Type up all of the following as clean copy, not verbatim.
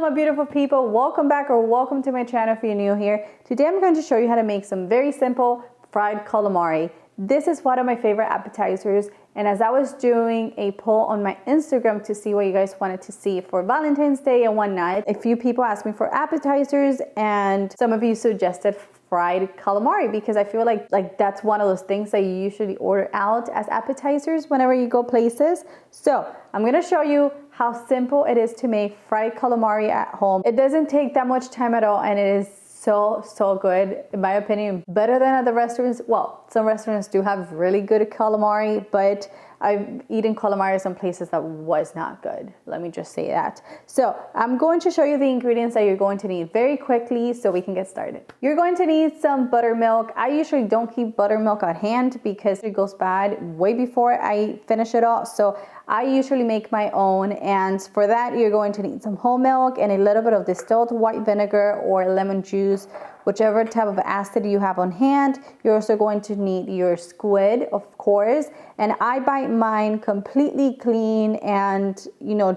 my beautiful people, welcome back or welcome to my channel if you're new here. Today I'm going to show you how to make some very simple fried calamari. This is one of my favorite appetizers, and as I was doing a poll on my Instagram to see what you guys wanted to see for Valentine's Day and whatnot, a few people asked me for appetizers and some of you suggested fried calamari because I feel like that's one of those things that you usually order out as appetizers whenever you go places. So I'm gonna show you how simple it is to make fried calamari at home. It doesn't take that much time at all, and it is so good, in my opinion, better than at the restaurants. Well, some restaurants do have really good calamari, but I've eaten calamari some places that was not good. Let me just say that. So I'm going to show you the ingredients that you're going to need very quickly so we can get started. You're going to need some buttermilk. I usually don't keep buttermilk at hand because it goes bad way before I finish it all. So I usually make my own, and for that you're going to need some whole milk and a little bit of distilled white vinegar or lemon juice, whichever type of acid you have on hand. You're also going to need your squid, of course, and I buy mine completely clean and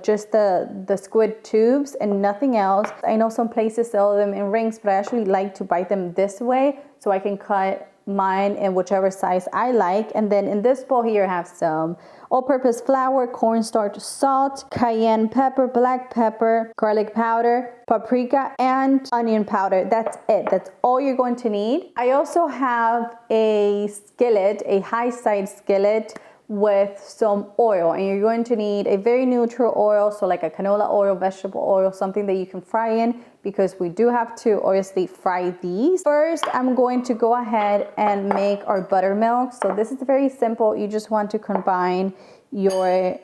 just the squid tubes and nothing else. I know some places sell them in rings, but I actually like to buy them this way so I can cut mine in whichever size I like. And then in this bowl here I have some all-purpose flour, cornstarch, salt, cayenne pepper, black pepper, garlic powder, paprika, and onion powder. That's it. That's all you're going to need. I also have a skillet, a high-side skillet with some oil, and you're going to need a very neutral oil, so like a canola oil, vegetable oil, something that you can fry in, because we do have to obviously fry these. First, I'm going to go ahead and make our buttermilk. So this is very simple. You just want to combine your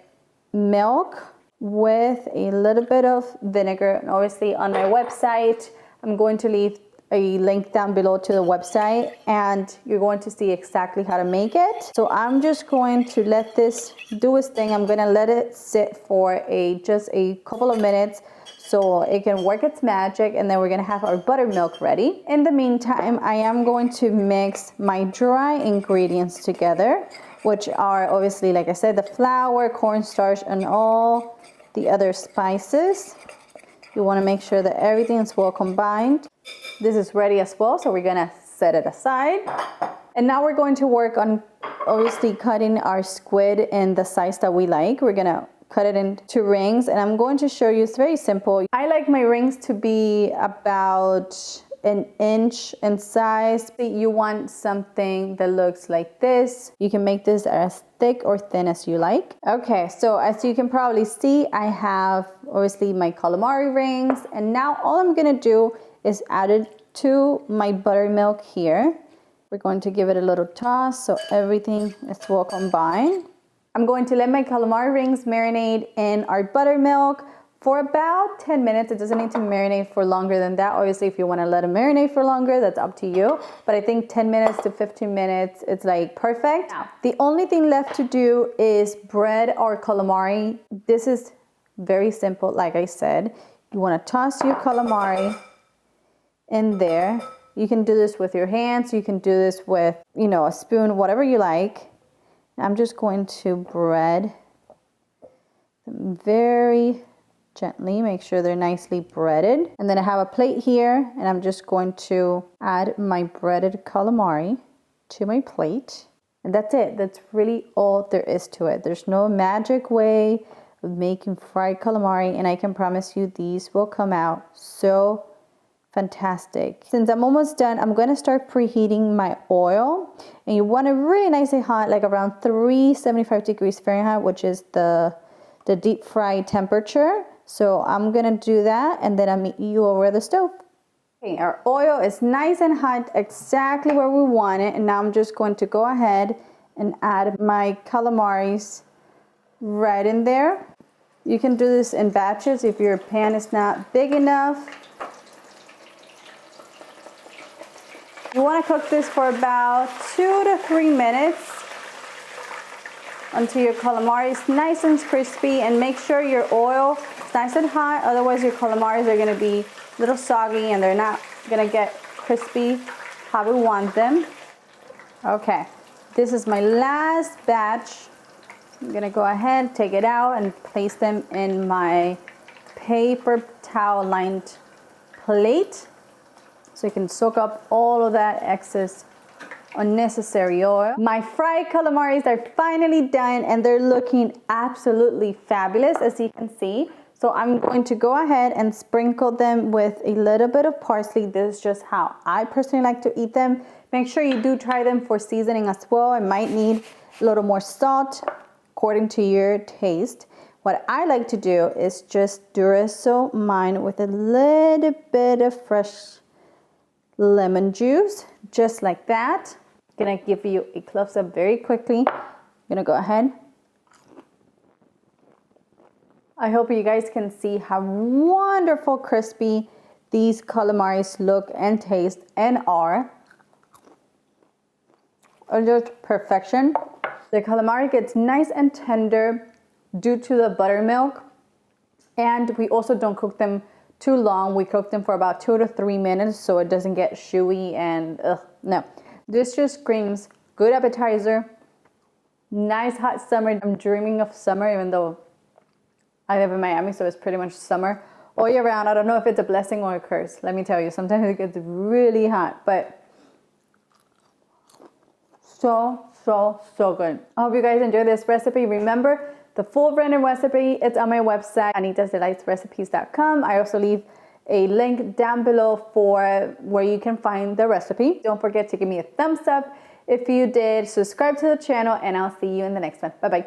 milk with a little bit of vinegar, and obviously on my website I'm going to leave a link down below to the website, and you're going to see exactly how to make it. So I'm just going to let this do its thing. I'm gonna let it sit for just a couple of minutes so it can work its magic, and then we're gonna have our buttermilk ready. In the meantime, I am going to mix my dry ingredients together, which are obviously, like I said, the flour, cornstarch, and all the other spices. You want to make sure that everything is well combined. This is ready as well, so we're gonna set it aside. And now we're going to work on obviously cutting our squid in the size that we like. We're gonna cut it into rings, and I'm going to show you. It's very simple. I like my rings to be about an inch in size. You want something that looks like this. You can make this as thick or thin as you like. Okay, so as you can probably see, I have obviously my calamari rings, and now all I'm gonna do is add it to my buttermilk here. We're going to give it a little toss so everything is well combined. I'm going to let my calamari rings marinate in our buttermilk for about 10 minutes. It doesn't need to marinate for longer than that. Obviously, if you want to let it marinate for longer, that's up to you. But I think 10 minutes to 15 minutes, it's like perfect. Now, the only thing left to do is bread our calamari. This is very simple, like I said. You want to toss your calamari in there. You can do this with your hands. You can do this with, a spoon, whatever you like. I'm just going to bread them very gently, make sure they're nicely breaded. And then I have a plate here, and I'm just going to add my breaded calamari to my plate. And that's it. That's really all there is to it. There's no magic way of making fried calamari, and I can promise you these will come out so fantastic. Since I'm almost done, I'm gonna start preheating my oil, and you want it really nice and hot, like around 375 degrees Fahrenheit, which is the deep fry temperature. So I'm gonna do that, and then I'll meet you over the stove. Okay, our oil is nice and hot, exactly where we want it, and now I'm just going to go ahead and add my calamaris right in there. You can do this in batches if your pan is not big enough. You want to cook this for about 2 to 3 minutes until your calamari is nice and crispy, and make sure your oil is nice and hot, otherwise your calamaris are going to be a little soggy and they're not going to get crispy how we want them. Okay, this is my last batch. I'm going to go ahead, take it out, and place them in my paper towel lined plate so you can soak up all of that excess unnecessary oil. My fried calamaris are finally done and they're looking absolutely fabulous, as you can see. So I'm going to go ahead and sprinkle them with a little bit of parsley. This is just how I personally like to eat them. Make sure you do try them for seasoning as well. I might need a little more salt according to your taste. What I like to do is just drizzle mine with a little bit of fresh lemon juice, just like that. I'm gonna give you a close up very quickly. I'm gonna go ahead. I hope you guys can see how wonderful crispy these calamaris look and taste and are. Just perfection. The calamari gets nice and tender due to the buttermilk, and we also don't cook them too long. We cook them for about 2 to 3 minutes so it doesn't get chewy and no. This just screams good appetizer, nice hot summer. I'm dreaming of summer, even though I live in Miami, so it's pretty much summer all year round. I don't know if it's a blessing or a curse. Let me tell you, sometimes it gets really hot, but so good. I hope you guys enjoy this recipe. Remember, the full random recipe, it's on my website, anitasdelightsrecipes.com. I also leave a link down below for where you can find the recipe. Don't forget to give me a thumbs up if you did, subscribe to the channel, and I'll see you in the next one. Bye-bye.